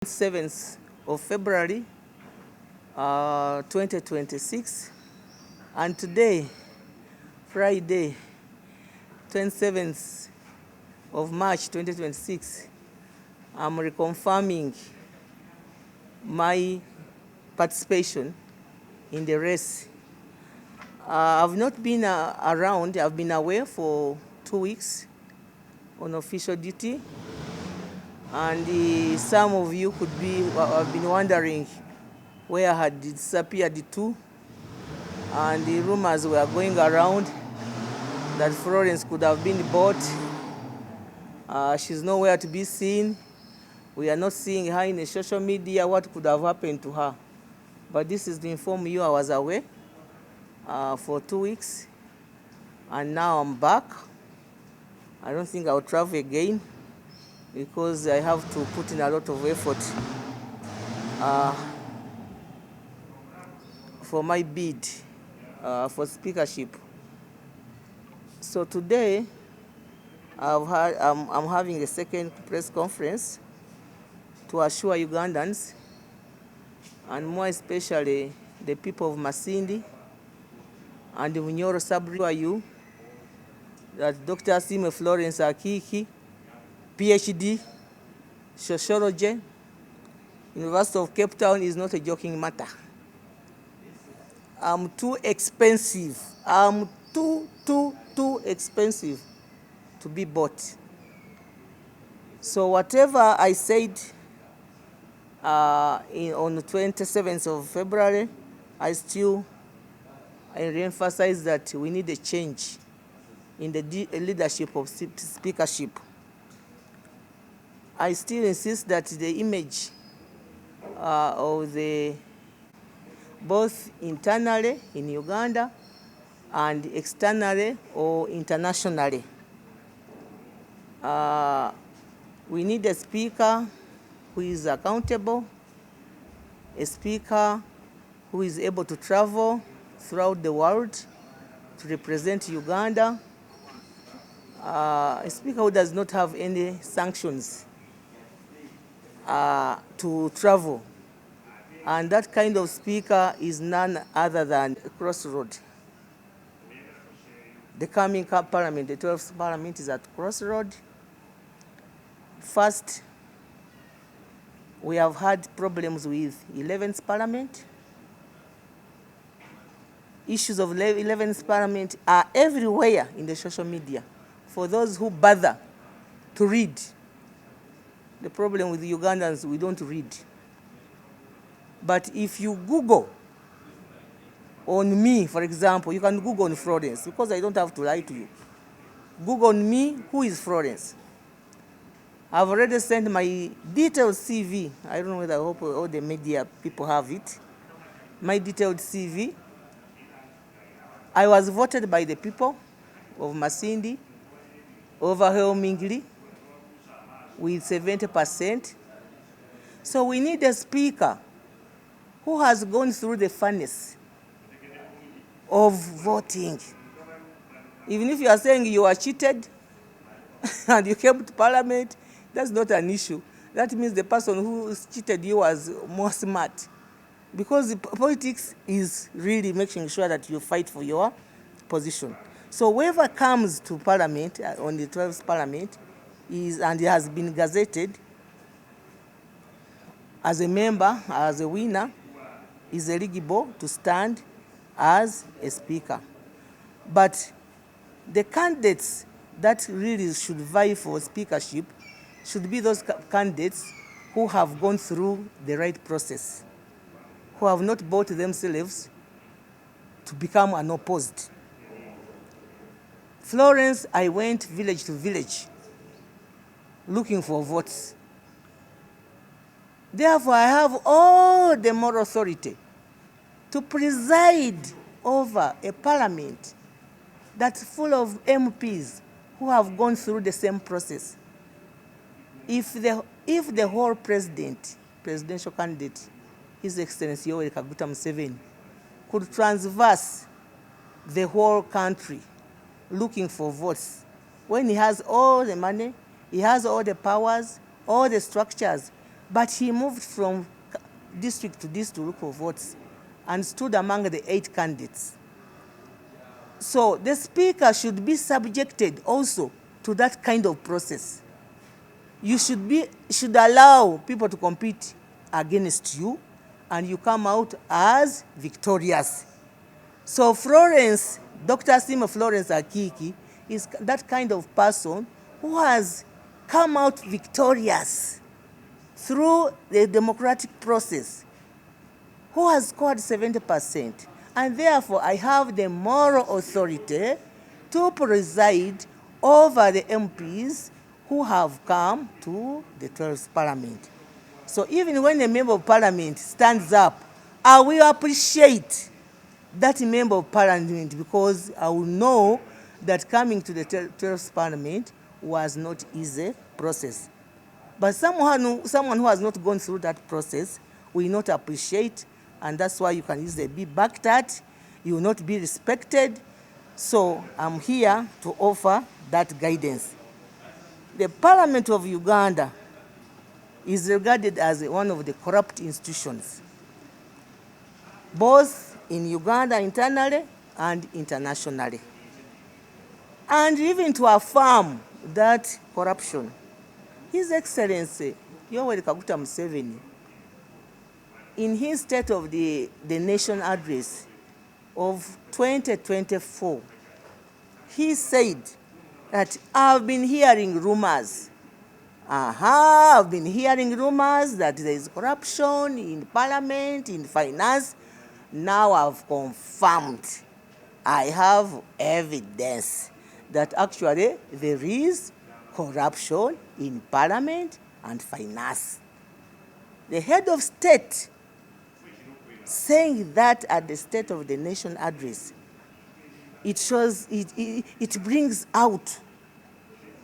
7th of February 2026, and today, Friday, 27th of March 2026, I'm reconfirming my participation in the race. I've not been around. I've been away for 2 weeks on official duty. And some of you could have been wondering where I had disappeared to. And the rumors were going around that Florence could have been bought. She's nowhere to be seen. We are not seeing her in the social media. What could have happened to her? But this is to inform you I was away for 2 weeks. And now I'm back. I don't think I'll travel again, because I have to put in a lot of effort for my bid for speakership. So today, I'm having a second press conference to assure Ugandans, and more especially the people of Masindi and the Munyoro sub-region, that Dr. Sime Florence Akiki, PhD, sociology, University of Cape Town, is not a joking matter. I'm too expensive. I'm too expensive to be bought. So whatever I said on the 27th of February, I re-emphasize that we need a change in the leadership of speakership. I still insist that the image of both internally in Uganda and externally or internationally, we need a speaker who is accountable, a speaker who is able to travel throughout the world to represent Uganda, a speaker who does not have any sanctions to travel. And that kind of speaker is none other than a crossroad. The coming parliament, the 12th parliament, is at crossroad. First, we have had problems with 11th parliament. Issues of 11th parliament are everywhere in the social media for those who bother to read. The problem with the Ugandans, we don't read. But if you Google on me, for example, you can Google on Florence, because I don't have to lie to you. Google on me, who is Florence? I've already sent my detailed CV. I don't know whether I hope all the media people have it. My detailed CV. I was voted by the people of Masindi overwhelmingly with 70%. So we need a speaker who has gone through the furnace of voting. Even if you are saying you are cheated and you came to parliament, that's not an issue. That means the person who cheated you was more smart. Because politics is really making sure that you fight for your position. So whoever comes to parliament, on the 12th parliament, and has been gazetted as a member, as a winner, is eligible to stand as a speaker. But the candidates that really should vie for speakership should be those candidates who have gone through the right process, who have not bought themselves to become unopposed. Florence, I went village to village looking for votes. Therefore, I have all the moral authority to preside over a parliament that's full of MPs who have gone through the same process. If the whole presidential candidate, His Excellency Yoweri Kaguta Museveni, could transverse the whole country looking for votes, when he has all the money, he has all the powers, all the structures, But he moved from district to district to look for votes and stood among the 8 candidates. So the speaker should be subjected also to that kind of process. You should allow people to compete against you, and you come out as victorious. So Florence, Dr. Sima Florence Akiki, is that kind of person who has come out victorious through the democratic process, who has scored 70%. And therefore, I have the moral authority to preside over the MPs who have come to the 12th Parliament. So even when a member of Parliament stands up, I will appreciate that member of Parliament, because I will know that coming to the 12th Parliament was not easy process. But someone who has not gone through that process will not appreciate, and that's why you can easily be backed at, you will not be respected. So I'm here to offer that guidance. The Parliament of Uganda is regarded as one of the corrupt institutions, both in Uganda internally and internationally. And even to affirm that corruption, His Excellency Yoweri Kaguta Museveni, in his State of the Nation address of 2024, he said that I've been hearing rumors. I've been hearing rumors that there is corruption in Parliament, in finance. Now I've confirmed. I have evidence that actually there is corruption in Parliament and finance. The head of state saying that at the State of the Nation address, it brings out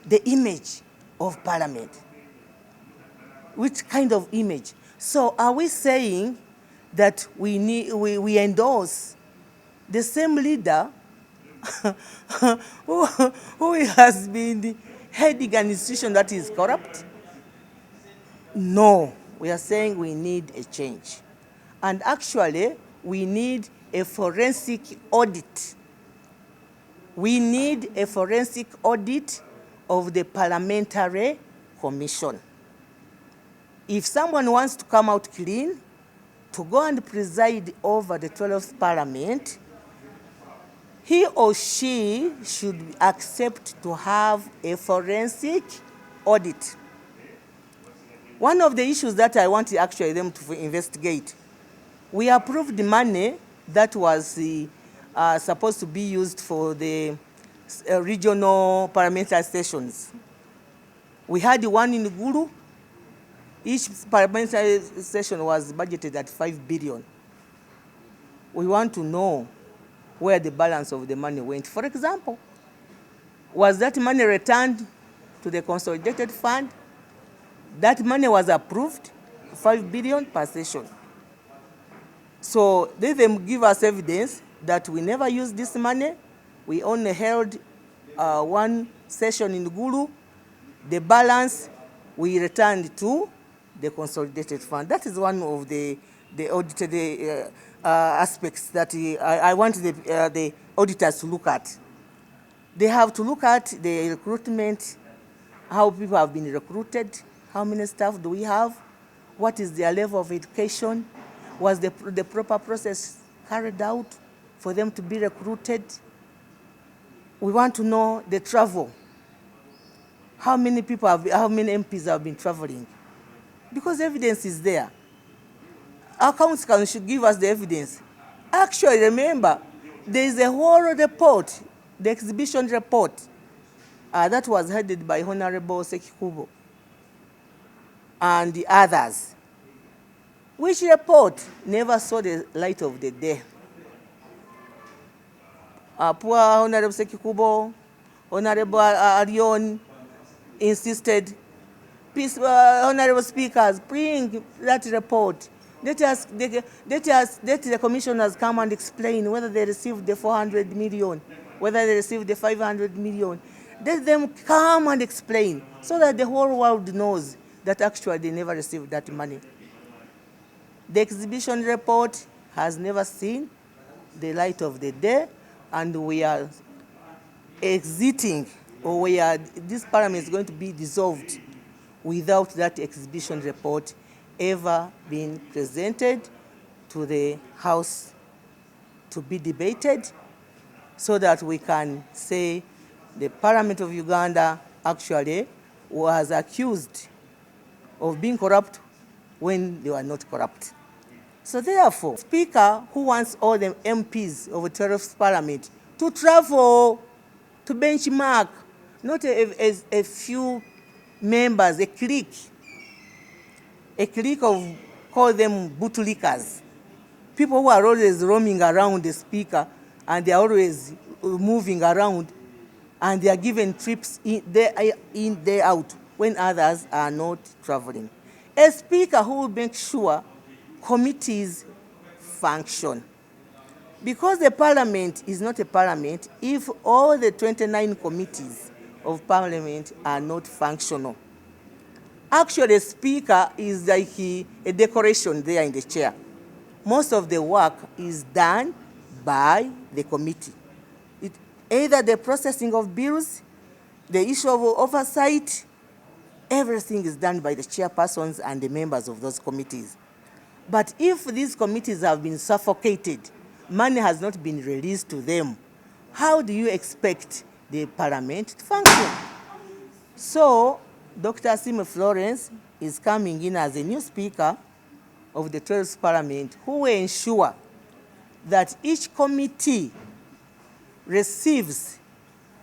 the image of Parliament. Which kind of image? So are we saying that we endorse the same leader who has been heading an institution that is corrupt? No, we are saying we need a change. And actually, we need a forensic audit. We need a forensic audit of the Parliamentary Commission. If someone wants to come out clean, to go and preside over the 12th Parliament, he or she should accept to have a forensic audit. One of the issues that I want actually them to investigate, we approved the money that was supposed to be used for the regional parliamentary sessions. We had one in Gulu. Each parliamentary session was budgeted at 5 billion. We want to know where the balance of the money went. For example, was that money returned to the consolidated fund? That money was approved, 5 billion per session. So they then give us evidence that we never used this money. We only held one session in Gulu. The balance we returned to the consolidated fund. That is one of the audited aspects that I want the auditors to look at. They have to look at the recruitment, how people have been recruited, how many staff do we have, what is their level of education, was the proper process carried out for them to be recruited. We want to know the travel. How many MPs have been traveling? Because evidence is there. Our council should give us the evidence. Actually, remember, there is a whole report, the exhibition report, that was headed by Honorable Sekikubo and the others, which report never saw the light of the day. Poor Honorable Sekikubo, Honorable Arion insisted, Honorable Speakers, bring that report. Let the commissioners come and explain whether they received the 400 million, whether they received the 500 million. Let them come and explain so that the whole world knows that actually they never received that money. The exhibition report has never seen the light of the day, and we are exiting, or this parliament is going to be dissolved without that exhibition report ever being presented to the House to be debated, so that we can say the Parliament of Uganda actually was accused of being corrupt when they were not corrupt. So therefore, Speaker who wants all the MPs of the 12th Parliament to travel, to benchmark, not a few members, a clique of, call them bootlickers, people who are always roaming around the Speaker, and they are always moving around, and they are given trips in, day out, when others are not traveling. A Speaker who will make sure committees function. Because the Parliament is not a Parliament if all the 29 committees of Parliament are not functional. Actually, the Speaker is like a decoration there in the chair. Most of the work is done by the committee. Either the processing of bills, the issue of oversight, everything is done by the chairpersons and the members of those committees. But if these committees have been suffocated, money has not been released to them, how do you expect the Parliament to function? So, Dr. Asima Florence is coming in as a new Speaker of the 12th Parliament, who will ensure that each committee receives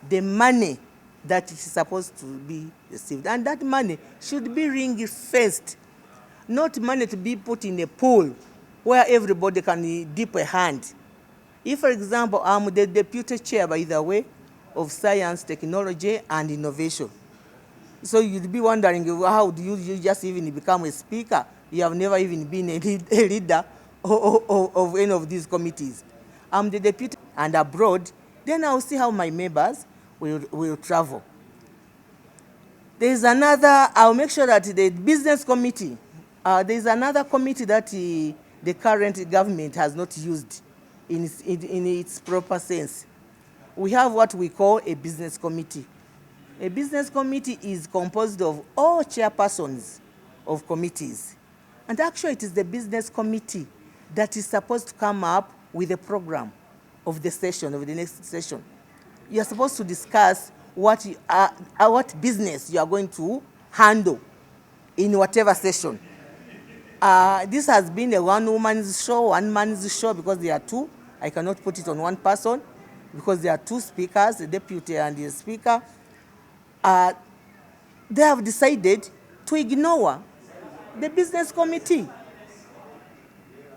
the money that is supposed to be received. And that money should be ring-fenced, not money to be put in a pool where everybody can dip a hand. If, for example, I'm the deputy chair, by the way, of Science, Technology, and Innovation. So you'd be wondering, how do you just even become a speaker? You have never even been a leader of any of these committees. I'm the deputy and abroad, then I'll see how my members will travel. There's another, I'll make sure that the business committee, there's another committee that the current government has not used in its proper sense. We have what we call a business committee. A business committee is composed of all chairpersons of committees. And actually, it is the business committee that is supposed to come up with a program of the session, of the next session. You are supposed to discuss what business you are going to handle in whatever session. This has been a one-woman's show, one-man's show, because there are two. I cannot put it on one person, because there are two speakers, the deputy and the speaker. They have decided to ignore the business committee.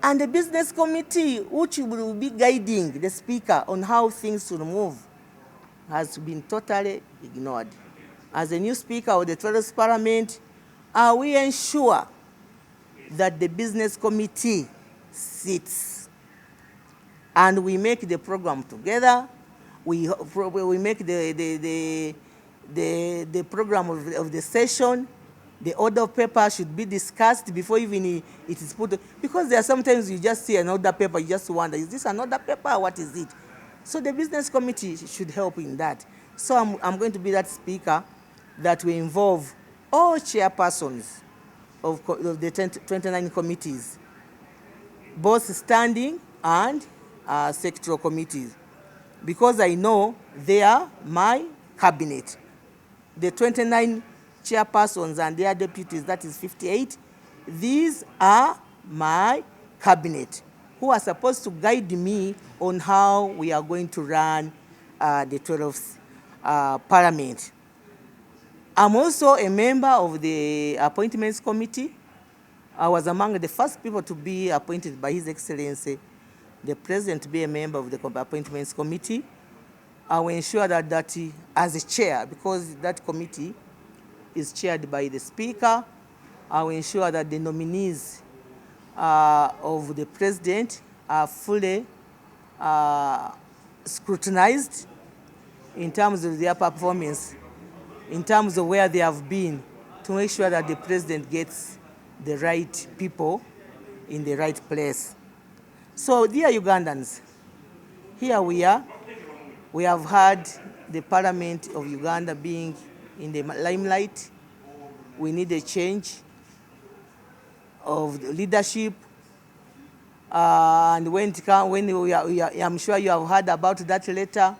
And the business committee, which will be guiding the speaker on how things should move, has been totally ignored. As a new speaker of the 12th Parliament, we ensure that the business committee sits and we make the program together. We make the program of the session. The order of paper should be discussed before even it is put, because there are sometimes you just see an order paper, you just wonder, is this an order paper? What is it? So the business committee should help in that. So I'm going to be that speaker that will involve all chairpersons of the 29 committees, both standing and sectoral committees, because I know they are my cabinet. The 29 chairpersons and their deputies, that is 58, these are my cabinet, who are supposed to guide me on how we are going to run the 12th Parliament. I'm also a member of the Appointments Committee. I was among the first people to be appointed by His Excellency, the President, to be a member of the Appointments Committee. I will ensure that as a chair, because that committee is chaired by the Speaker, I will ensure that the nominees of the President are fully scrutinized in terms of their performance, in terms of where they have been to make sure that the president gets the right people in the right place. So, dear Ugandans, here we are. We have had the Parliament of Uganda being in the limelight. We need a change of the leadership. And when I'm sure you have heard about that letter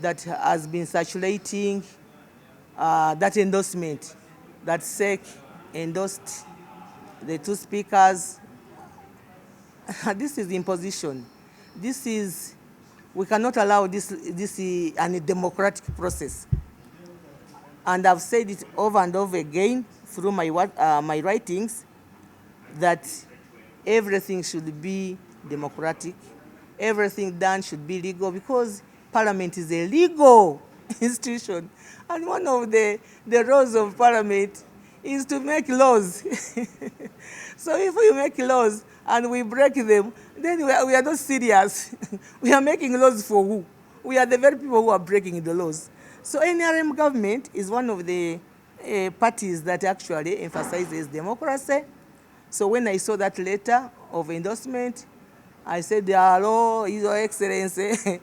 that has been circulating, that endorsement that SEC endorsed the two speakers. This is imposition. We cannot allow this a democratic process. And I've said it over and over again through my writings that everything should be democratic, everything done should be legal, because Parliament is a legal institution. And one of the roles of Parliament is to make laws. So if we make laws and we break them, then we are not serious. We are making laws for who? We are the very people who are breaking the laws. So NRM government is one of the parties that actually emphasizes democracy. So when I saw that letter of endorsement, I said, hello, Your Excellency,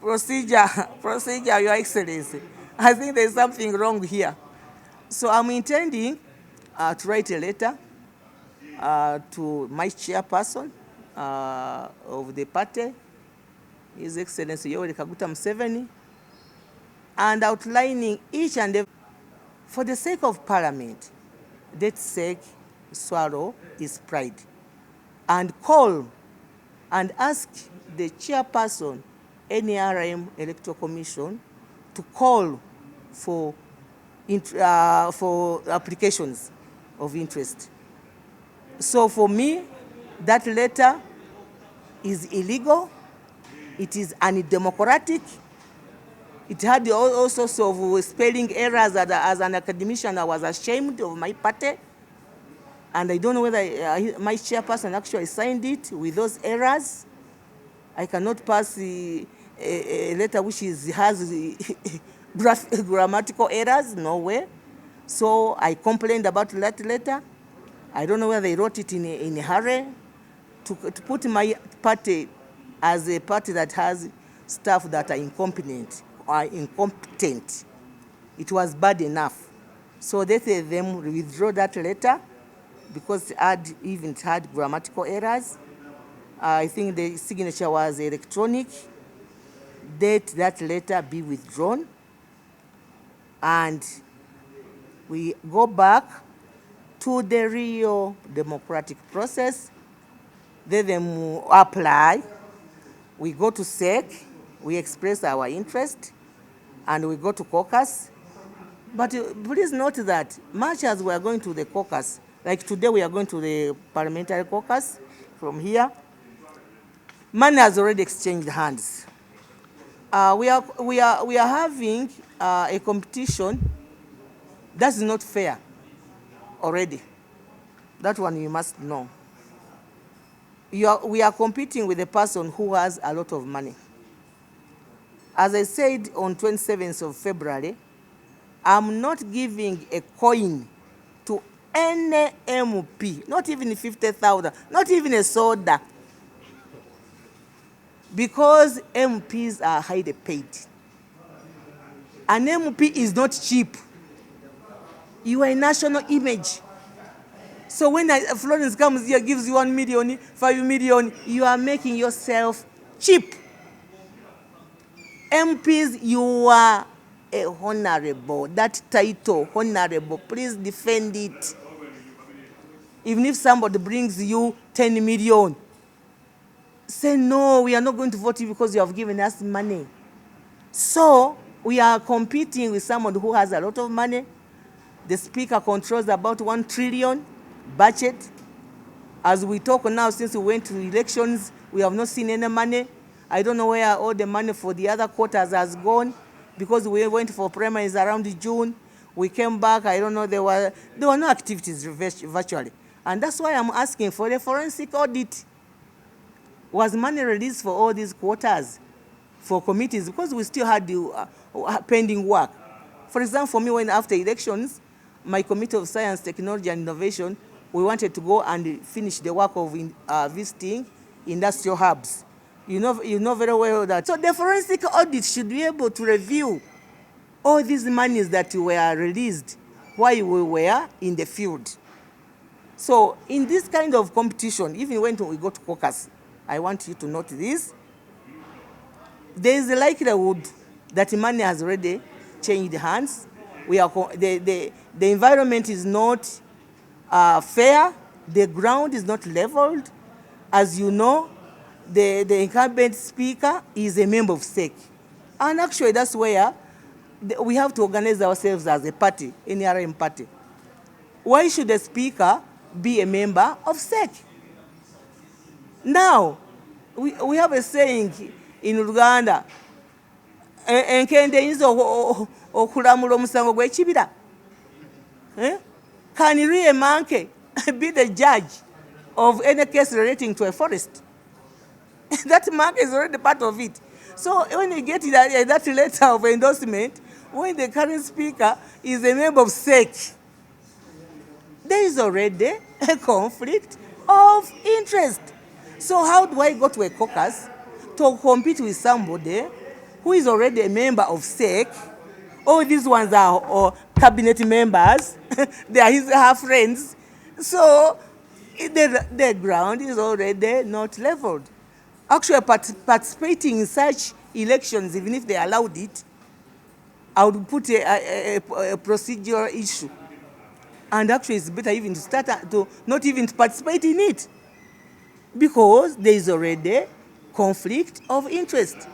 procedure, Your Excellency. I think there's something wrong here. So I'm intending to write a letter to my chairperson of the party, His Excellency Yoweri Kaguta Museveni, and outlining each and every, for the sake of Parliament, let's sake swallow his pride, and call and ask the chairperson, NRM Electoral Commission, to call for applications of interest. So for me, that letter is illegal, it is undemocratic, it had all sorts of spelling errors that as an academician I was ashamed of my party. And I don't know whether my chairperson actually signed it with those errors. I cannot pass a letter which has grammatical errors, no way. So I complained about that letter. I don't know whether they wrote it in a hurry to put my party as a party that has staff that are incompetent or incompetent. It was bad enough. So they said them withdraw that letter because it had grammatical errors. I think the signature was electronic. That letter be withdrawn. And we go back to the real democratic process. They then apply. We go to SEC, we express our interest, and we go to caucus. But please note that much as we are going to the caucus, like today we are going to the parliamentary caucus from here, money has already exchanged hands. We are having a competition that's not fair already. That one you must know. We are competing with a person who has a lot of money. As I said on 27th of February, I'm not giving a coin to any MP, not even 50,000, not even a soda, because MPs are highly paid. An MP is not cheap. You are a national image. So when Florence comes here, gives you 1 million, 5 million, you are making yourself cheap. MPs, you are a honorable. That title, honorable, please defend it. Even if somebody brings you 10 million, say, no, we are not going to vote you because you have given us money. So we are competing with someone who has a lot of money. The speaker controls about 1 trillion budget. As we talk now, since we went to elections, we have not seen any money. I don't know where all the money for the other quarters has gone, because we went for primaries around June. We came back, I don't know, there were no activities virtually. And that's why I'm asking for a forensic audit. Was money released for all these quarters, for committees? Because we still had the pending work. For example, for me, when after elections, my Committee of Science, Technology and Innovation, we wanted to go and finish the work of visiting industrial hubs. You know very well that. So the forensic audit should be able to review all these monies that were released while we were in the field. So in this kind of competition, even when we go to caucus, I want you to note this. There is a likelihood that money has already changed hands. The environment is not fair. The ground is not leveled. As you know, the incumbent speaker is a member of SEC. And actually, that's where we have to organize ourselves as a party, NRM party. Why should the speaker be a member of SEC? Now, we have a saying in Uganda, enkende yinza okulamula omusango gw'ekibira. Can really a monkey be the judge of any case relating to a forest? That monkey is already part of it. So when you get that letter of endorsement, when the current speaker is a member of SEC, there is already a conflict of interest. So how do I go to a caucus to compete with somebody who is already a member of SEC? All these ones are cabinet members. They are her friends. So the ground is already not leveled. Actually, participating in such elections, even if they allowed it, I would put a procedural issue. And actually, it's better even to start to not even to participate in it, because there is already conflict of interest.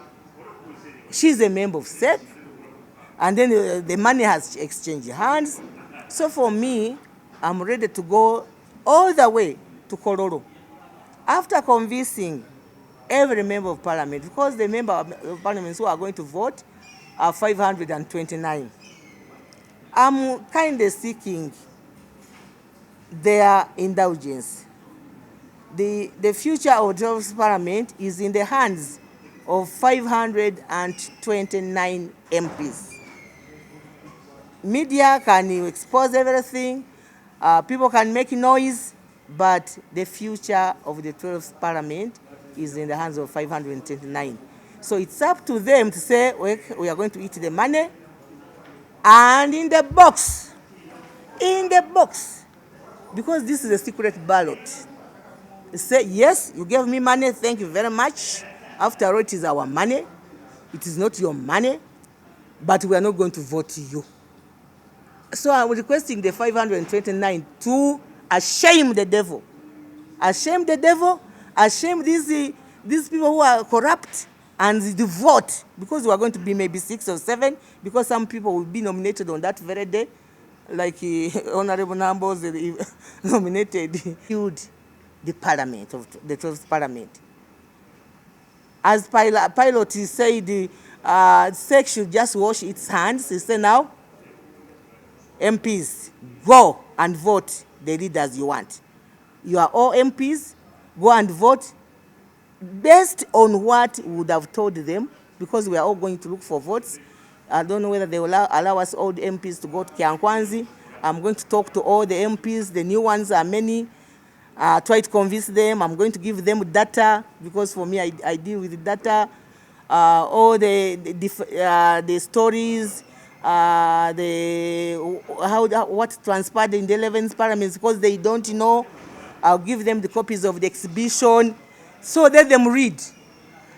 She's a member of SEC, and then the money has exchanged hands. So for me, I'm ready to go all the way to Kololo. After convincing every member of parliament, because the member of parliament who are going to vote are 529, I'm kind of seeking their indulgence. The future of the parliament is in the hands of 529 MPs. Media can expose everything, people can make noise, but the future of the 12th parliament is in the hands of 529. So it's up to them to say, we are going to eat the money, and in the box, because this is a secret ballot, say, yes, you gave me money, thank you very much. After all, it is our money. It is not your money, but we are not going to vote you. So I'm requesting the 529 to shame the devil. Shame the devil, shame these people who are corrupt, and the vote, because we are going to be maybe 6 or 7, because some people will be nominated on that very day, like Honorable Nambos nominated. The parliament, of the 12th parliament. As Pilot said, SEC should just wash its hands. He said, now, MPs, go and vote the leaders you want. You are all MPs, go and vote based on what we would have told them, because we are all going to look for votes. I don't know whether they will allow us all the MPs to go to Kyankwanzi. I'm going to talk to all the MPs. The new ones are many. Try to convince them. I'm going to give them data, because for me, I deal with the data, all the stories, what transpired in the 11th parliament, because they don't know. I'll give them the copies of the exhibition, so let them read.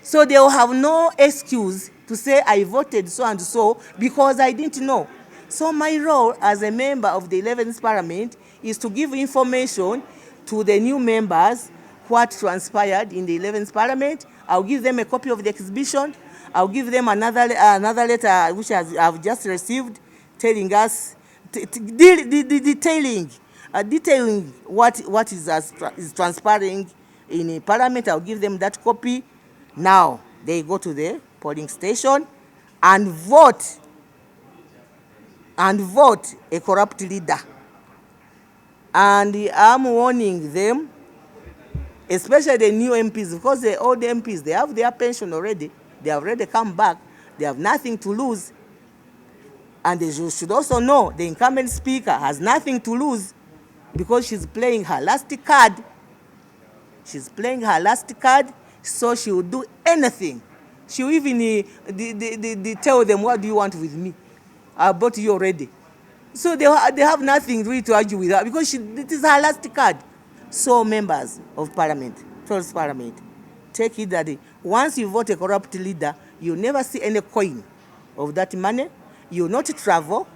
So they will have no excuse to say I voted so and so because I didn't know. So my role as a member of the 11th parliament is to give information to the new members what transpired in the 11th parliament. I'll give them a copy of the exhibition. I'll give them another letter which I've just received, telling us, detailing what is transpiring in parliament. I'll give them that copy. Now they go to the polling station and vote a corrupt leader. And I'm warning them, especially the new MPs, because the old MPs, they have their pension already. They have already come back. They have nothing to lose. And you should also know the incumbent speaker has nothing to lose because she's playing her last card. She's playing her last card, so she will do anything. She will even tell them, what do you want with me? I bought you already. So they have nothing really to argue with her because it is her last card. So members of parliament, first parliament, take it that once you vote a corrupt leader, you never see any coin of that money. You will not travel.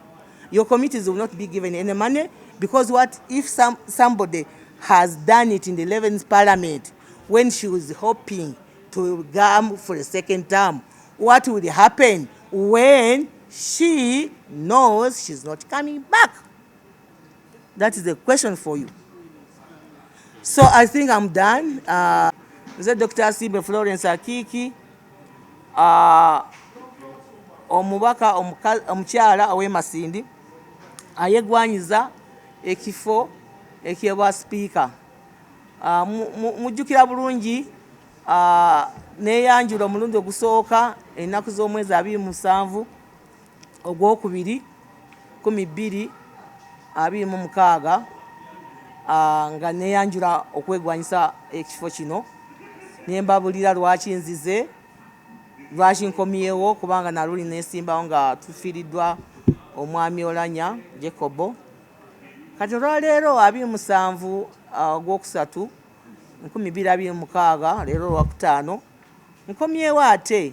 Your committees will not be given any money because what if somebody has done it in the 11th parliament when she was hoping to come for a second term? What would happen when she knows she's not coming back? That is the question for you. So I think I'm done. Dr. Sibe Florence Akiki, omubaka omukyala ow'e Masindi ayegwanyiza ekifo eky'obwa speaker. Mujjukira bulungi neeyanjula omulundi ogusooka ennaku z'omwezi 27 ogwokubiri 12/26 nga neeyanjula okwegwanyisa ekifo kino. Nembabulira lwaki nzize, lwaki nkomyewo, kubanga naluli nesimbawo nga tufiiriddwa omwami Olanya Jacobo. Kati olwaleero 27 ogwokusatu 2026 leero Lwakutaano nkomyewo ate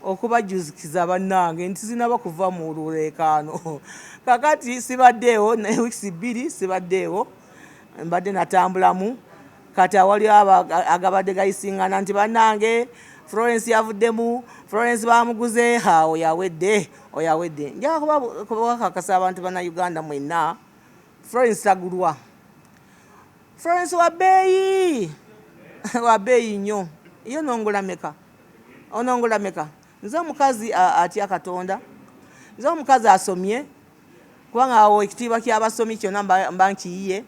okubajuzikiza bannange nti sinaba kuva mu luleekaano. Kakati sibaddeewo weeks 2 sibaddeewo, mbadde natambulamu. Kati awali agabadde gayisingana nti bannange Florence yavuddemu, Florence bamuguze, oyawedde. Njala kubakakasa abantu bannayuganda mwenna, Florence tagulwa. Florence wa bbeeyi nnyo. Yo nongola meka? Nze omukazi atya Katonda, nze omukazi asomye, kubanga awo ekitiibwa ky'abasomi kyonna mba nkiyiye.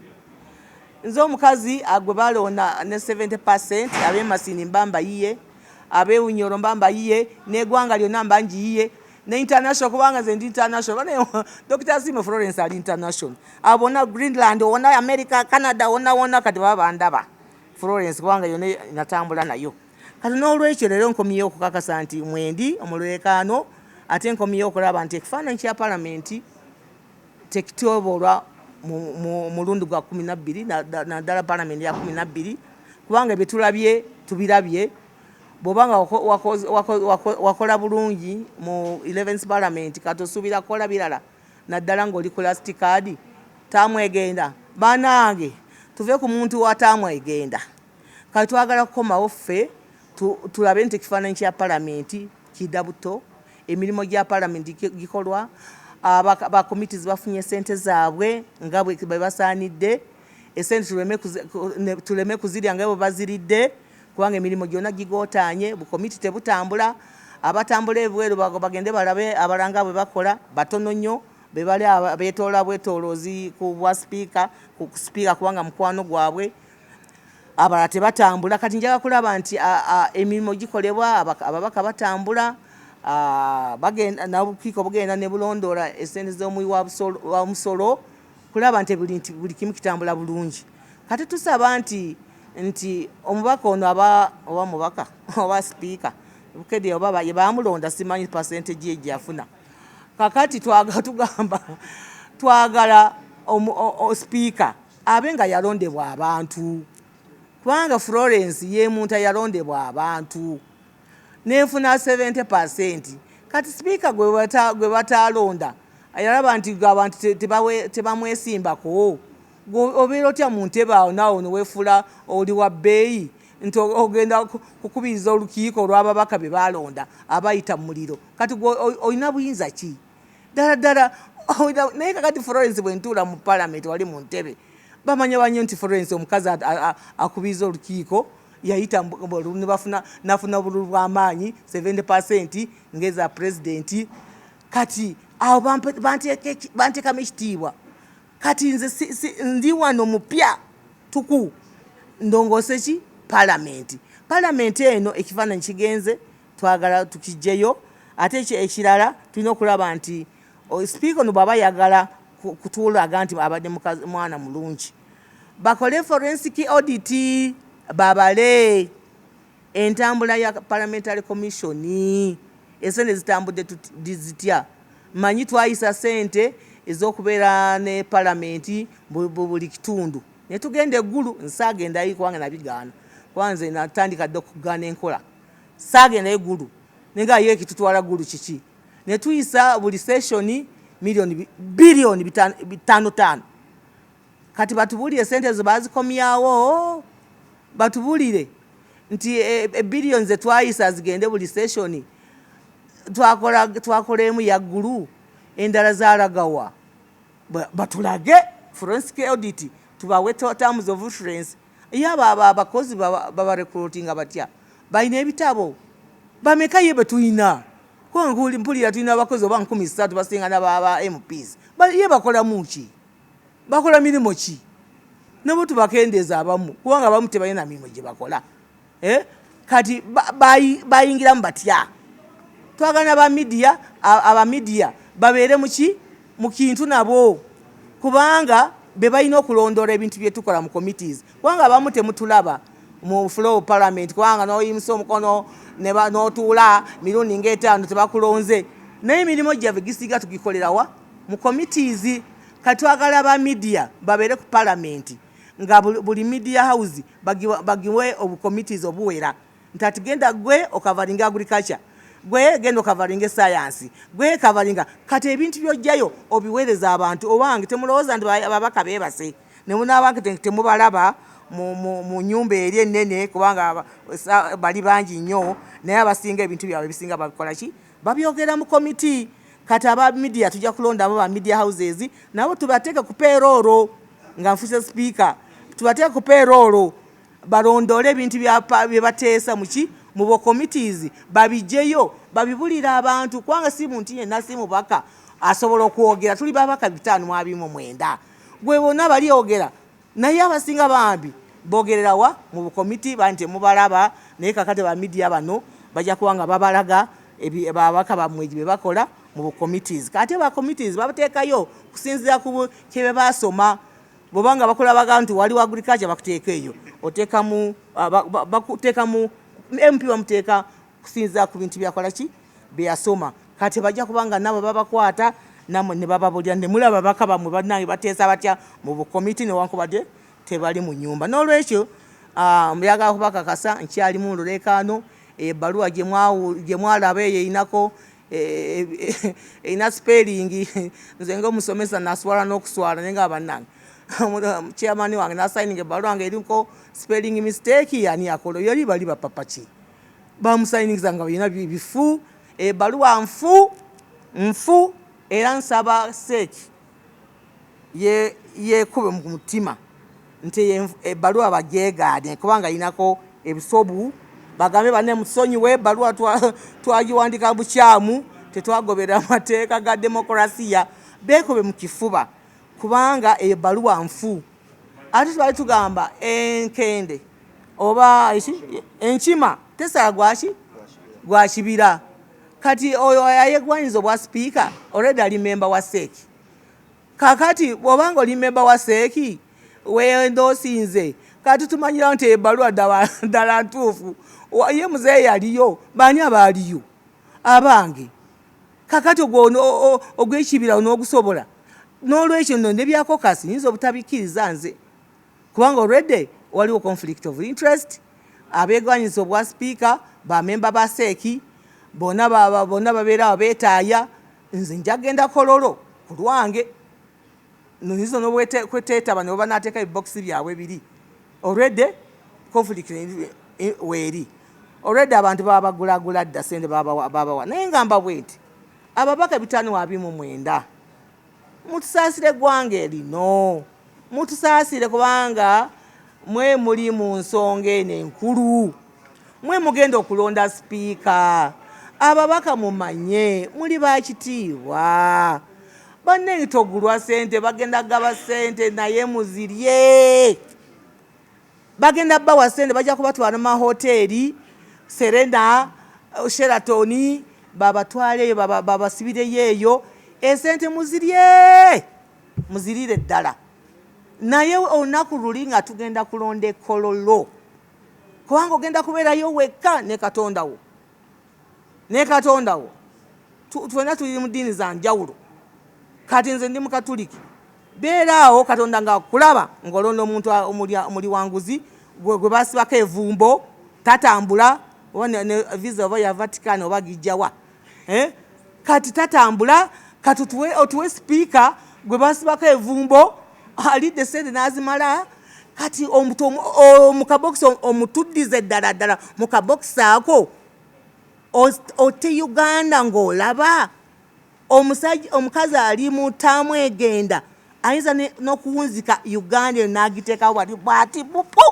Nze omukazi gwe balonda ne 70% ab'e Masini mba mbayiye, ab'e Bunyoro mba mbayiye, n'eggwanga lyonna mba ngiyiye, ne international kubanga nze ndi international. Dr. Sime Florence ali international. Abona Greenland, wona America, Canada, wona kati baba bandaba Florence kubanga yonna natambula nayo. Kati n'olwekyo leero nkomyewo okukakasa nti mwendi omulwekaano, ate nkomyewo okulaba nti ekifaananyi kya palamenti tekitoobolwa mu mulundi gwa 12 naddala palamenti ya 12, kubanga bye tulabye tubirabye. Bw'obanga wakola bulungi mu 11th parliament, kati osuubira kukola birala naddala ng'oli ku last card, taamwegenda. Bannange tuve ku muntu wa taamwegenda. Kati twagala kukomawo ffe tulabe nti ekifaananyi kya palamenti kidda buto, emirimu gya palamenti gikolwa, ba committees bafunye sente zaabwe nga bwe basaanidde, esente tuleme kuzirya nga bwe baziridde, kubanga emirimu gyonna gigootaanye, bukomiti tebutambula. Abatambula ebweru bagende balabe abalanga bwe bakola batono nnyo, be bali abeetoola bwetooloozi ku bwa speaker, ku speaker kubanga mukwano gwabwe. Abalala tebatambula. Kati njaga kulaba nti emirimu gikolebwa, ababaka batambula, bagenda n'obukiiko bugenda ne bulondoola esente z'omuwi wa musolo, kulaba nti buli kimu kitambula bulungi. Kati tusaba nti omubaka ono oba mubaka oba speaker bukedde oba bamulonda, simanyi percentage ye gyafuna. Kakati twagala speaker abe nga yalondebwa abantu, kubanga Florence ye muntu yalondebwa abantu nenfuna 70%. Kati speaker gwe batalonda ayalaba nti abantu tebamwesimbako, obeera otya mu ntebe awo naawe neweefula oli wa bbeeyi nti ogenda kukubiriza olukiiko olw'ababaka be balonda abayita mu muliro. Kati olina buyinza ki ddala? Naye kakati Florence bwe ntuula mu palamenti wali mu ntebe, bamanya banyo nti Florence omukazi akubiriza olukiiko yayita nafuna obululu bw'amaanyi 70% ngeza president. Kati awo banteekamu ekitiibwa. Kati nze ndi wano mupya tuku ndongoose ki palamenti eno ekifaananyi kigenze, twagala tukijjeyo. Ate ekirala tulina okulaba nti Speaker no baba yagala kutulaga nti abadde mwana mulungi bakole forensic audit babale entambula ya parliamentary commission esente zitambudde zitya manyi twayisa sente ezokubeera ne parliament buli kitundu ne tugenda eggulu nsagenda yi kubanga nabigaana kwanze natandika dde okugaana enkola saagenda eggulu nenga yo ekitutwala ggulu kiki ne tuyisa buli session bilioni 5 kati batubulire sente zo bazikomyawo batubulire nti bilioni ze twayisa zigende buli session twakolemu yaggulu endala zalagawa batulage forensic audit tubawe terms of reference yaba abakozi baba recruiting batya balina ebitabo bameka ye betuyina kwanguli mpulira tuyina abakozi oba 13 basinga n'aba MPs ye bakola muki bakola milimo ki nabo tubakendeeza abamu kubanga abamu tebalina milimo gye bakola kati bayingiramu batya twagana aba media babeere mu kintu nabo kubanga be balina okulondoola ebintu bye tukola mu committees kubanga abamu temutulaba mu flow parliament kubanga n'oyimusa omukono n'otuula mirundi ng'etaano tebakulonze naye emirimu gyaffe gisiga tugikolerawa mu committees kati twagala ba media babeere ku parliament nga buli media house bagiwe obucommittees obuwera nti ati genda gwe okavalinga agriculture gwe genda okavalinga science gwe kavalinga kati ebintu byojjayo obiweereza abantu obange temulowooza nti ababaka beebase ne munaabange temubalaba mu nyumba eri ennene kubanga bali bangi nnyo naye abasinga ebintu byabwe ebisinga babikola ki babyogera mu committee kati aba media tujja kulondamu ba media houses nabo tubateeke ku payroll nga nfuse speaker tubateeke ku payroll balondole ebintu bye bateesa mu bo committees babijjeyo babibulira abantu kubanga si muntu yenna si mubaka asobola okwogera tuli babaka 529 gwe bonna balyogera naye abasinga bambi bogererawa mu committee banti mubalaba naye kakati ba media bano bajja kuwanga babalaga babaka bamwe gye bakola mu committees kati ba committees babateekayo kusinzira ku kyebe basoma bobanga bakola bagantu wali wa agriculture bakuteeka eyo bakuteekamu MP bamuteeka kusinzira ku bintu byakola ki byasoma kati bajja kubanga nabo babakwata namwe ne bababulira ne mulaba baka bamwe bannange bateesa batya mu committee newankubadde tebali mu nyumba n'olwekyo mbyaga kubakakasa nkyali mu lulekaano ebbaluwa gye mwalaba eyo eyinako eyina spelling nze ng'omusomesa naswala n'okuswala naye nga bannange chairman wange nasayininga ebbaluwa nga eriko spelling mistake yani akola yali bali bapapa ki bamusayiningiza nga balina bifu ebbaluwa nfu era nsaba seeki yekube mu mutima nti ebbaluwa bajeegaane kubanga yinako ebisobu bagambe banne musonyiwe ebbaluwa twagiwandika bukyamu tetwagobera amateeka ga demokrasiya beekube mu kifuba kubanga ebbaluwa nfu ate twali tugamba enkende oba enkima tesala gwa kibira kati oyo ayegwanyiza obwa speaker already ali member wa seeki kakati bw'obanga oli member wa seeki wendoosinze kati tumanyira nti ebbaluwa ddala ntuufu ye muzeeyi aliyo baani abaaliyo abange kakati ogw'ekibira n'ogusobola n'olwekyo nno nebyakokasi nyinza obutabikkiriza nze kubanga already waliwo conflict of interest abeegwanyiza obwa speaker bamemba ba seeki bonna babeerawo beetaaya nze njagenda kololo ku lwange nonizo n'okweteetaba ne baba naateeka ebibokisi byabwe biri already conflict weeri already abantu baba bagulagula dda sente babawa naye ngamba bwe nti ababaka 529 mutusaasire eggwanga lino mutusaasire kubanga mwe muli mu nsonga eno enkulu mwe mugenda okulonda sipiika ababaka mumanye muli bakitiibwa banne togulwa sente bagenda gaba sente naye muzirye bagenda bawa sente bajja kubatwala mu mahoteri Serena Sheraton babatwale babasibireyo eyo esente muzirire ddala naye olunaku luli nga tugenda kulonda ekkololo kubanga ogenda kubeerayo wekka ne katondawo twena tuli mu ddiini za njawulo kati nze ndi mukatuliki beeraawo katonda nga kulaba ng'olonda omuntu omuli wanguzi gwe basibako evumbo tatambula oba ne visa oba ya Vatican oba gijjawa kati tatambula kati otuwe sipiika gwe basibako evumbo alidde sente n'azimala kati mukabokisi omutuddize ddala mu kabokisi ako ote Uganda ng'olaba omukazi ali mu ttaamu egenda ayinza n'okuwunzika Uganda n'agiteekawo bw'ati bupu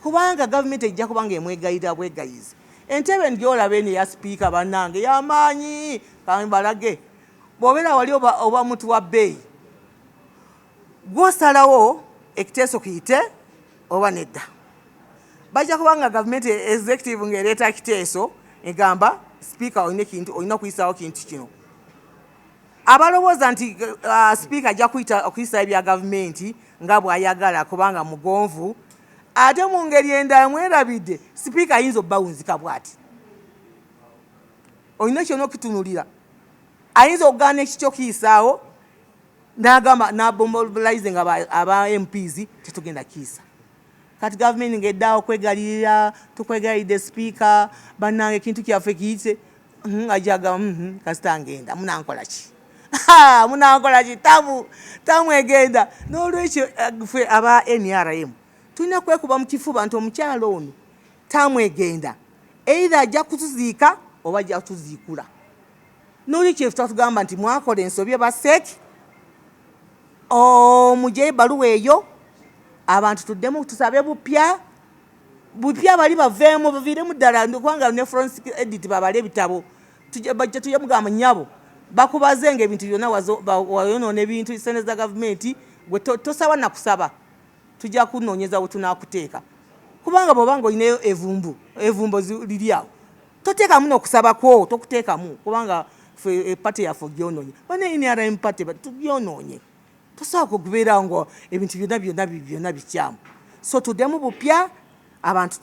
kubanga gavumenti ejja kubanga emwegayirira bwegayizi entebe ndyolaba eno eya sipiika bannange y'amaanyi kambalage bw'obeera wali oba muntu wa bbeeyi gw'osalawo ekiteeso kiyite oba nedda bajja kubanga gavumenti executive ng'ereeta kiteeso egamba sipiika olina okuyisawo kintu kino abalowooza nti sipiika ajja okuyisa ebya gavumenti nga bw'ayagala kubanga mugonvu ate mu ngeri endala mwerabidde sipiika ayinza obbawunzika bw'ati olina kyona okutunulira ayinza okugaana ekikyo kiyisaawo n'agamba n'abomobilize nga aba MPs tetugenda kiyisa kati gavumenti ng'eddaawo okwegalirira tukwegalidde sipiika bannange ekintu kyaffe kiyise ajaga kasita ngenda munankola ki munankola ki tamu egenda n'olwekyo ffe aba NRM tulina kwekuba mu kifuba nti omukyalo ono tamu egenda either ajja kutuziika oba ajja kutuziikula n'olwekyo tatugamba nti mwakola ensobi baseeki omugye ebbaluwa eyo abantu tuddemu tusabe bupya bali baveemu baviiremu ddala kubanga ne forensic edit babale ebitabo bajja tujja mugamba nnyabo bakubaze nga ebintu byonna wayonoona ebintu sente za gavumenti gwe tosaba nakusaba tujja kunoonyeza we tunaakuteeka kubanga bw'obanga olinayo evumbo liri awo toteekamu n'okusabakwo tokuteekamu kubanga pate yaffe ogyonoonye bane NRM pate tugyonoonye tosobola okubeerawo nga ebintu byonna bikyamu so tuddemu bupya abantu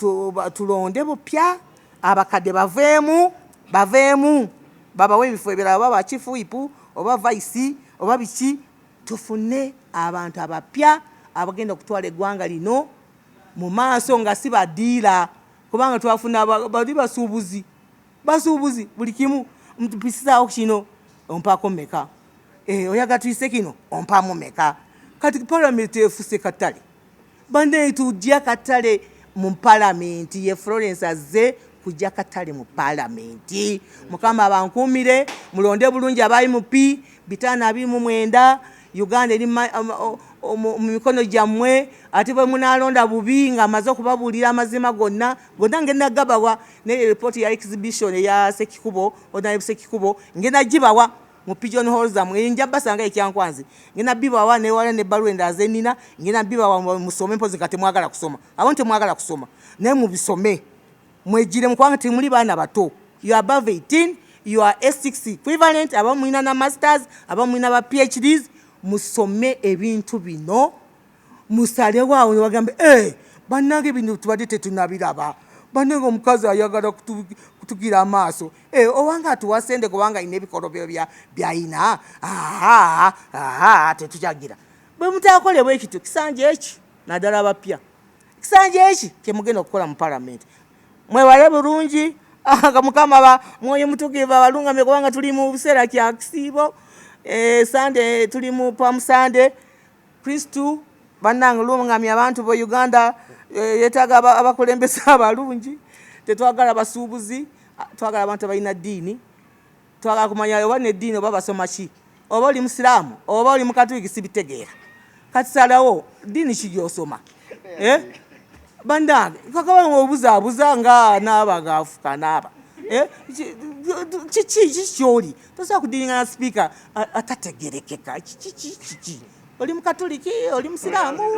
tulonde bupya abakadde baveemu babawe ebifo ebirala oba bakifu wipu oba vaisi oba biki tufune abantu abapya abagenda okutwala eggwanga lino mu maaso nga si badiira kubanga twafuna bali basuubuzi buli kimu mpisizaawo kino ompaako mmeka oyaga tuyise kino ompaamu mmeka kati palamenti efuse katale banne tujja katale mu palamenti ye Florence azze kujja katale mu palamenti mukama abankuumire mulonde bulungi abayi mu P 529 Uganda eri mu mikono gyammwe ate bwe munaalonda bubi nga amaze okubabuulira amazima gonna ngenda gabawa ne report ya exhibition eya Sekikubo onaye Sekikubo ngenda gibawa mu pigeon holes zamwe nja basanga ekyankwanzi ngenda bibawa ne wala ne balwe ndaze nina ngenda bibawa musome mpozi kati mwagala kusoma abonte mwagala kusoma ne mu bisome mwejire mukwanga timuli bana bato you are above 18 you are S6 equivalent abamwina na masters abamwina ba PhDs musome ebintu bino musale waawo ne bagambe bannange bino tubadde tetunabiraba bannange omukazi ayagala kutugira amaaso owanga atuwasende kubanga ine ebikolo byayina tetukyagira bwe mutaakole bwekityo kisanje eki naddala abapya kisanje eki kyemugenda okukola mu palamenti mwewale bulungi nga mukama mwoyo mutuukirivu abalungamye kubanga tuli mu biseera kya kisiibo Sande tuli mu Palm Sunday Kristu bannange lungamye abantu bo Uganda yeetaaga abakulembeze abalungi tetwagala basuubuzi twagala abantu abalina ddiini twagala kumanya oba neddiini oba basoma ki oba oli musiraamu oba oli mukatuliki sibitegeera kati salawo ddiini ki gy'osoma bannange kakabanga obuzaabuza nga naaba ngaafuka naaba kiki kyoli tosobola kudiringa na sipiika atategerekeka kiki oli mukatuliki oli musiraamu